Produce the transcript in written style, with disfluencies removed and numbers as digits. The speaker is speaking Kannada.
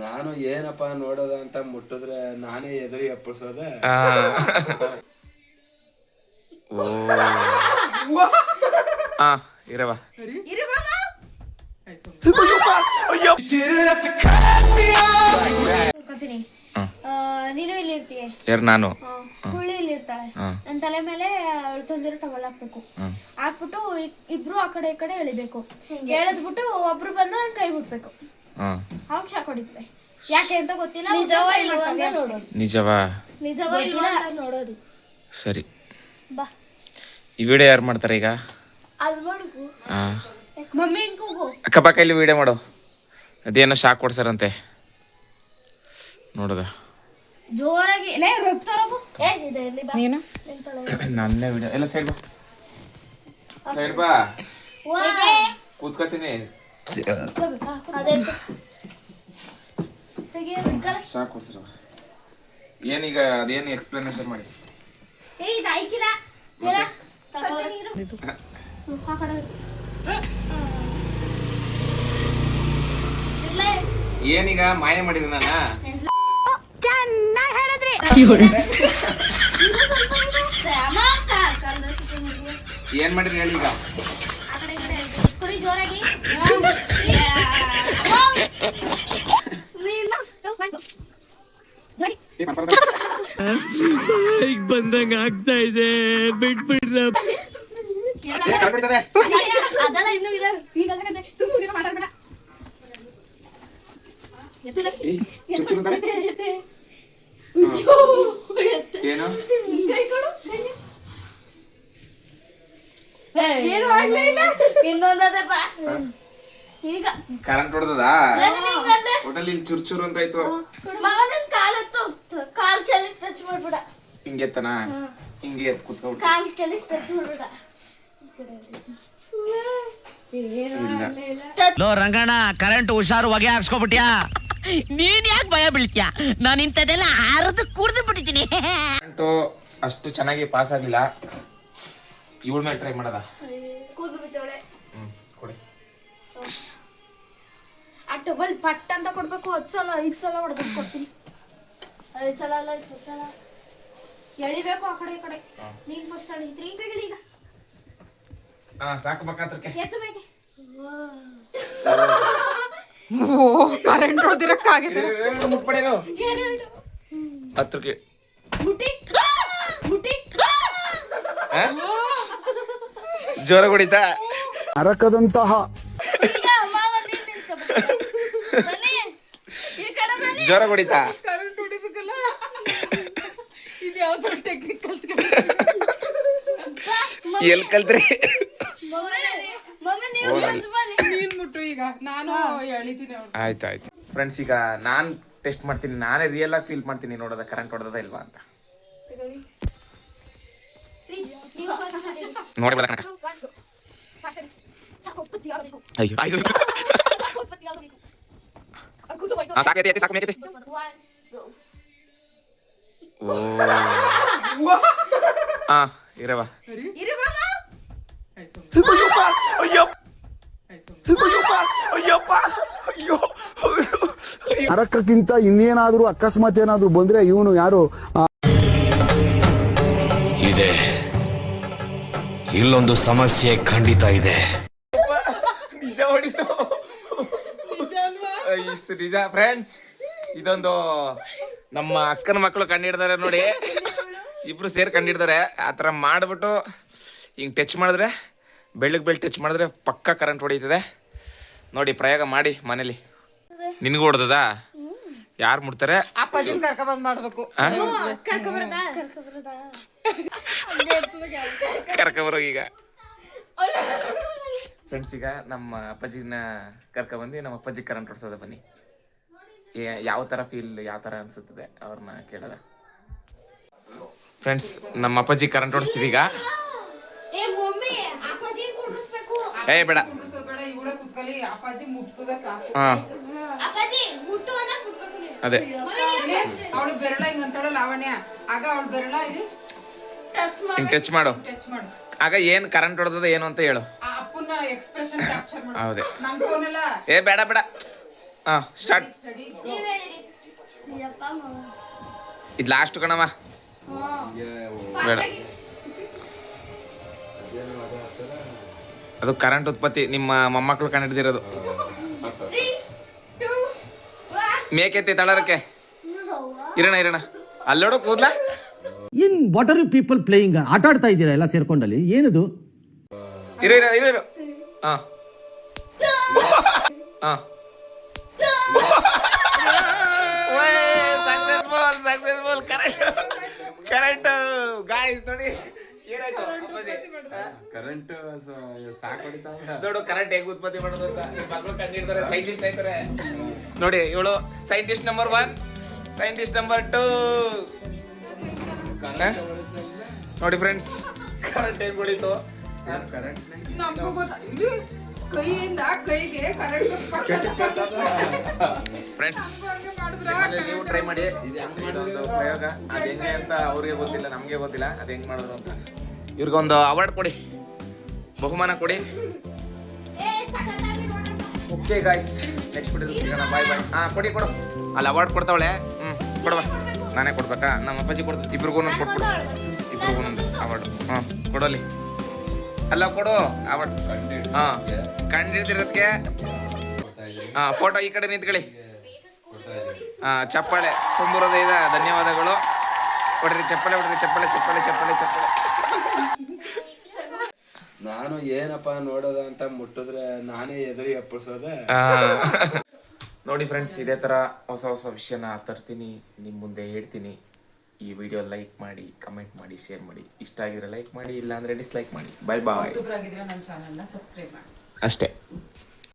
ನಾನು ಏನಪ್ಪ ನೋಡೋದ ಅಂತ ಮುಟ್ಟಿದ್ರೆ ನಾನೇ ಎದುರಿ ಅಪ್ಪಳಿಸೋದ. ಇರವ ನೀನು ಇಲ್ಲಿ ಇರ್ತೀಯ, ಯಾರು ನಾನು ಸುಳ್ಳಿ ಇಲ್ಲಿ ಇರ್ತಾಳೆ. ನನ್ನ ತಲೆ ಮೇಲೆ ಅವಳು ತಂದಿರೋ ಟವಲ್ ಹಾಕ್ಬೇಕು. ಹಾಕ್ಬಿಟ್ಟು ಇಬ್ರು ಆ ಕಡೆ ಈ ಕಡೆ ಎಳಿಬೇಕು. ಎಳೆದ್ಬಿಟ್ಟು ಒಬ್ರು ಬಂದು ನನ್ ಕೈ ಮುಟ್ಬೇಕು. ಅವಾಗ ಶಾಕ್ ಹೊಡಿತವೆ. ಯಾಕೆ ಅಂತ ಗೊತ್ತಿಲ್ಲ. ನಿಜವಾ ನೋಡೋದು. ಸರಿ, ಬಾ. ಈ ವಿಡಿಯೋ ಯಾರು ಮಾಡ್ತಾರೆ ಈಗ? ಮಮ್ಮಿ ಕೂಗು. ಅಕ್ಕಪಕ್ಕ ಇಲ್ಲಿ ವಿಡಿಯೋ ಮಾಡು. ಅದೇನೋ ಶಾಕ್ ಕೊಡ್ಸಾರಂತೆ ನೋಡದ. ಜೋರಾಗಿ ನೀನು ನನ್ನೇ ವಿಡಿಯೋ ಎಲ್ಲ ಸೈಡ್ ಬಾ, ಸೈಡ್ ಬಾ, ಕೂತ್ಕೋತೀನಿ. ಶಾಕ್ ಕೊಡ್ಸಾರ ಏನೀಗ? ಅದೇನು ಎಕ್ಸ್ಪ್ಲನೇಷನ್ ಮಾಡಿ. ಏನೀಗ ಮಾಯ ಮಾಡಿರಿ ನಾನು? ಏನ್ ಮಾಡಿರಿ ಹೇಳಿ ಈಗ? ಜೋರಾಗಿ ಬಂದಂಗ ಆಗ್ತಾ ಇದೆ, ಬಿಟ್ಬಿಡ್ರ. ಅದೆಲ್ಲ ಇನ್ನೂ ಇದೆ. ಸುಮ್ಮನೆ ಮಾತಾಡ್ಬೇಡ. ಏನು ಇನ್ನೊಂದಪ್ಪ ಈಗ ಕರೆಂಟ್ ಹೊಡೆದದ ಹೋಟೆಲ್ ಇಲ್ಲಿ ಚುರ್ಚುರ್ ಅಂತ ಆಯ್ತು. ಕಾಲತ್ತು ಕಾಲ್ ಕೆಲಿ ಟಚ್ ಮಾಡ್ಬಿಡ. ಹಿಂಗೆತ್ತನ ಹಿಂಗೆ ಎತ್ ಕೂತ್ಕೊಂಡು ಕಾಲ್ ಕೆಲಿ ಟಚ್ ಮಾಡ್ಬಿಡ. ಲೋ ರಂಗಣ್ಣ, ಕರೆಂಟ್ ಹುಷಾರು ಹೊಗೆ ಹಾಕ್ಸ್ಕೊಬಿಟ್ಯಾ? ನೀನ್ ಯಾಕೆ ಭಯ ಬೀಳ್ತೀಯ? ನಾನು ಇಂಥದೆಲ್ಲ ಆರದು ಕುಡ್ದು ಬಿಟ್ಟಿದ್ದೀನಿ. ಕರೆಂಟು ಅಷ್ಟು ಚೆನ್ನಾಗಿ ಪಾಸ್ ಆಗಿಲ್ಲ. ಇವಳ ಮೇಲೆ ಟ್ರೈ ಮಾಡದ. ಕೂದಲು ಬಿಚ್ಚವಳೆ. ಕೊಡಿ. ಆ ಟಬಲ್ ಪಟ್ ಅಂತ ಕೊಡ್ಬೇಕು. 10 ಸಲ 5 ಸಲ ಹೊಡೆದು ಕೊಡ್ತೀನಿ. 5 ಸಲ ಅಲ್ಲ 20 ಸಲ ಎಳಿಬೇಕು ಆ ಕಡೆ ಈ ಕಡೆ. ನೀನ್ ಫಸ್ಟ್ ಅಳಿ. 3 ಬೇಗ ಈಗ. ಸಾಕು ಬಕಾತ್ರಕ್ಕೆ ಎತ್ತು ಬೇಕೆ. ಕರೆಂಟ್ ಹೊಡೆದಿರಕ್ಕಾಗಿದೆ. ಮುಟ್ಪಡೇನು ಹತ್ರಕ್ಕೆ ಮುಟ್ಟಿ ಮುಟ್ಟಿ ಜೋರ ಹೊಡಿತಾ ಅರಕದಂತಹ ಜೋರ ಹೊಡಿತಾ. ಕರೆಂಟ್ ಹೊಡಿದಕ್ಕಲ್ಲ ಇದು ಯಾವ್ದಾರ ಟೆಕ್ನಿಕ್ ಕಲ್ತ್ಕೊಂಡು ಎಲ್ಲಿ ಕಲ್ತ್ರಿ? ನೀನ್ ಮುಟ್ಟು ಈಗ, ನಾನು ಎಳಿತೀನಿ. ಆಯ್ತು ಫ್ರೆಂಡ್ಸ್, ಈಗ ನಾನ್ ಟೆಸ್ಟ್ ಮಾಡ್ತೀನಿ. ನಾನೇ ರಿಯಲ್ ಆಗಿ ಫೀಲ್ ಮಾಡ್ತೀನಿ ನೋಡೋದ ಕರೆಂಟ್ ಹೊಡೆದ ಇಲ್ವಾ ಅಂತ. ನೋಡಿ ಬರ ಅಯ್ಯೋ ಸಾಕೈತಿ ಸಾಕು ಮೇಕೈತಿ. ಇರವ ಅರಕಕ್ಕಿಂತ ಇನ್ನೇನಾದ್ರೂ ಅಕಸ್ಮಾತ್ ಏನಾದ್ರು ಬಂದ್ರೆ ಇವನು ಯಾರು ಇದೆ. ಇಲ್ಲೊಂದು ಸಮಸ್ಯೆ ಖಂಡಿತ ಇದೆ. ನಿಜ ಹೊಡಿತು. ನಿಜ ಫ್ರೆಂಡ್ಸ್, ಇದೊಂದು ನಮ್ಮ ಅಕ್ಕನ ಮಕ್ಕಳು ಕಂಡಿಡ್ತಾರೆ ನೋಡಿ. ಇಬ್ರು ಸೇರಿ ಕಂಡಿಡ್ತಾರೆ. ಆ ಥರ ಮಾಡಿಬಿಟ್ಟು ಹಿಂಗೆ ಟಚ್ ಮಾಡಿದ್ರೆ, ಬೆಳ್ಳಗೆ ಟಚ್ ಮಾಡಿದ್ರೆ ಪಕ್ಕ ಕರೆಂಟ್ ಹೊಡೀತದೆ ನೋಡಿ. ಪ್ರಯೋಗ ಮಾಡಿ ಮನೇಲಿ. ನಿನಗೂ ಹೊಡೆದದ? ಯಾರು ಮುಡ್ತಾರೆ? ಅಪ್ಪಾಜಿನ ಕರ್ಕೊಂಡ್ ಮಾಡ್ಬೇಕು. ಕರ್ಕೊಬರೋಗ ಈಗ ಫ್ರೆಂಡ್ಸ್. ಈಗ ನಮ್ಮ ಅಪ್ಪಾಜಿನ ಕರ್ಕೊಬಂದು ನಮ್ಮ ಅಪ್ಪಾಜಿ ಕರೆಂಟ್ ಹೊಡ್ಸೋದ. ಬನ್ನಿ, ಯಾವ ಥರ ಫೀಲ್, ಯಾವ ಥರ ಅನಿಸುತ್ತದೆ ಅವ್ರನ್ನ ಕೇಳೋದ. ಫ್ರೆಂಡ್ಸ್, ನಮ್ಮ ಅಪ್ಪಾಜಿ ಕರೆಂಟ್ ಹೊಡಿಸ್ತೀವಿ ಈಗ. ಏ ಬೇಡ, ಅದೇ ಅವಳು ಬೆರಳ ಹಿಂಗಂತಾಳ ಲಾವಣ್ಯ. ಆಗ ಅವಳು ಬೆರಳ ಇಲ್ಲಿ ಹಿಂಗ್ ಟಚ್ ಮಾಡು. ಆಗ ಏನ್ ಕರೆಂಟ್ ಹೊಡೆದ ಏನು ಅಂತ ಹೇಳು. ಅಪ್ಪನ ಎಕ್ಸ್ಪ್ರೆಷನ್ ಕ್ಯಾಪ್ಚರ್ ಮಾಡು. ಹೌದೇ. ನನ್ ಫೋನ್ ಎಲ್ಲ ಏ ಬೇಡ ಬೇಡ, ಸ್ಟಾರ್ಟ್. ನೀವ್ ಹೇಳಿರಿ. ನಿಜಪ್ಪ ಮಾವ. ಇದು ಲಾಸ್ಟ್ ಕಣವ. ಬೇಡ, ಅದು ಕರೆಂಟ್ ಉತ್ಪತ್ತಿ ನಿಮ್ಮ ಮೊಮ್ಮಕ್ಕಳು ಕಂಡಿಡ್ದಿರೋದು. 3, 2, 1. ಮೇಕೆತ್ತಿ ತಳರಕ್ಕೆ ಇರೋಣ ಅಲ್ಲೋಡು ಕೂದ್ಲ. In what are you people playing? ಆಟ ಆಡ್ತಾ ಇದ್ದೀರಾ ಎಲ್ಲ ಸೇರ್ಕೊಂಡಲ್ಲಿ? ಏನದು? ಇರೋ ಹಾ ಸಕ್ಸಸ್ಫುಲ್. ಕರೆಂಟ್ ಗಾಯ್ಸ್ ನೋಡಿ ಏನಾಯ್ತು ಕರೆಂಟ್ ಸಾಕೊಡಿತಾ ನೋಡು ಕರೆಂಟ್ ಹೇಗೆ ಉತ್ಪತ್ತಿ ಮಾಡೋದು ಅಂತ ನಿಮ್ಮ ಮಗಳು ಕಂಡಿಡ್ತಾರೆ. ಸೈಂಟಿಸ್ಟ್ ಆಯ್ತಾರೆ ನೋಡಿ. ಇವಳು ಸೈಂಟಿಸ್ಟ್ ನಂಬರ್ 1, ಸೈಂಟಿಸ್ಟ್ ನಂಬರ್ 2 ನೋಡಿ ಫ್ರೆಂಡ್ಸ್. ಕರೆಂಟ್ ಹೇಗೆ ಹೊಡಿತು ಕರೆಂಟ್ ನಮಗೂ ಗೊತ್ತಾ ಇಲ್ಲಿ ಕೈಯಿಂದ ಕೈಗೆ ಕರೆಂಟ್ ಫ್ರೆಂಡ್ಸ್. ಮಾಡಿದ್ರ ನೀವು ಟ್ರೈ ಮಾಡಿ. ಇದೊಂದು ಪ್ರಯೋಗ. ಅದು ಹೆಂಗೆ ಅಂತ ಅವ್ರಿಗೆ ಗೊತ್ತಿಲ್ಲ, ನಮಗೆ ಗೊತ್ತಿಲ್ಲ ಅದು ಹೆಂಗೆ ಮಾಡೋದು ಅಂತ. ಇವ್ರಿಗೊಂದು ಅವಾರ್ಡ್ ಕೊಡಿ, ಬಹುಮಾನ ಕೊಡಿ. ಓಕೆ ಗಾಯ್ಸ್, ನೆಕ್ಸ್ಟ್ ವಿಡಿಯೋ ಸಿಗೋಣ. ಬಾಯ್. ಕೊಡಿ ಕೊಡು. ಅಲ್ಲಿ ಅವಾರ್ಡ್ ಕೊಡ್ತಾವಳೆ. ಕೊಡುವ. ನಾನೇ ಕೊಡ್ಬೇಕಾ? ನಮ್ಮ ಅಪ್ಪಾಜಿ ಕೊಡ್ತಾರೆ. ಇಬ್ರಿಗೂ ಒಂದೊಂದು ಕೊಟ್ಬಿಡು. ಇಬ್ರಿಗೂ ಒಂದೊಂದು ಅವಾರ್ಡ್. ಕೊಡಲಿ. ಅಲ್ಲ ಕೊಡು ಅವಾರ್ಡ್. ಕಂಡಿಡ್ದಿರೋದಕ್ಕೆ ಫೋಟೋ ಈ ಕಡೆ ನಿಂತ್ಕೊಳ್ಳಿ. ಚಪ್ಪಾಳೆ ತುಂಬಿರೋದೇ ಇದೆ. ಧನ್ಯವಾದಗಳು. ಹೊಡ್ರಿ ಚಪ್ಪಾಳೆ, ಹೊಡ್ರಿ ಚಪ್ಪಾಳೆ, ಚಪ್ಪಾಳೆ, ಚಪ್ಪಾಳೆ, ಚಪ್ಪಾಳೆ. ನಾನು ಏನಪ್ಪ ನೋಡೋದ ಅಂತ ಮುಟ್ಟಿದ್ರೆ ನಾನೇ ಎದುರಿ ಅಪ್ಪಿಸೋದೆ. ನೋಡಿ ಫ್ರೆಂಡ್ಸ್, ಇದೇ ಥರ ಹೊಸ ಹೊಸ ವಿಷಯನ ತರ್ತೀನಿ, ನಿಮ್ಮ ಮುಂದೆ ಹೇಳ್ತೀನಿ. ಈ ವಿಡಿಯೋ ಲೈಕ್ ಮಾಡಿ, ಕಮೆಂಟ್ ಮಾಡಿ, ಶೇರ್ ಮಾಡಿ. ಇಷ್ಟ ಆಗಿದ್ರೆ ಲೈಕ್ ಮಾಡಿ, ಇಲ್ಲಾಂದರೆ ಡಿಸ್ಲೈಕ್ ಮಾಡಿ. ಬಾಯ್ ಬಾಯ್. ಸೂಪರ್ ಆಗಿದ್ರೆ ನನ್ನ ಚಾನಲ್ನ ಸಬ್ಸ್ಕ್ರೈಬ್ ಮಾಡಿ ಅಷ್ಟೇ.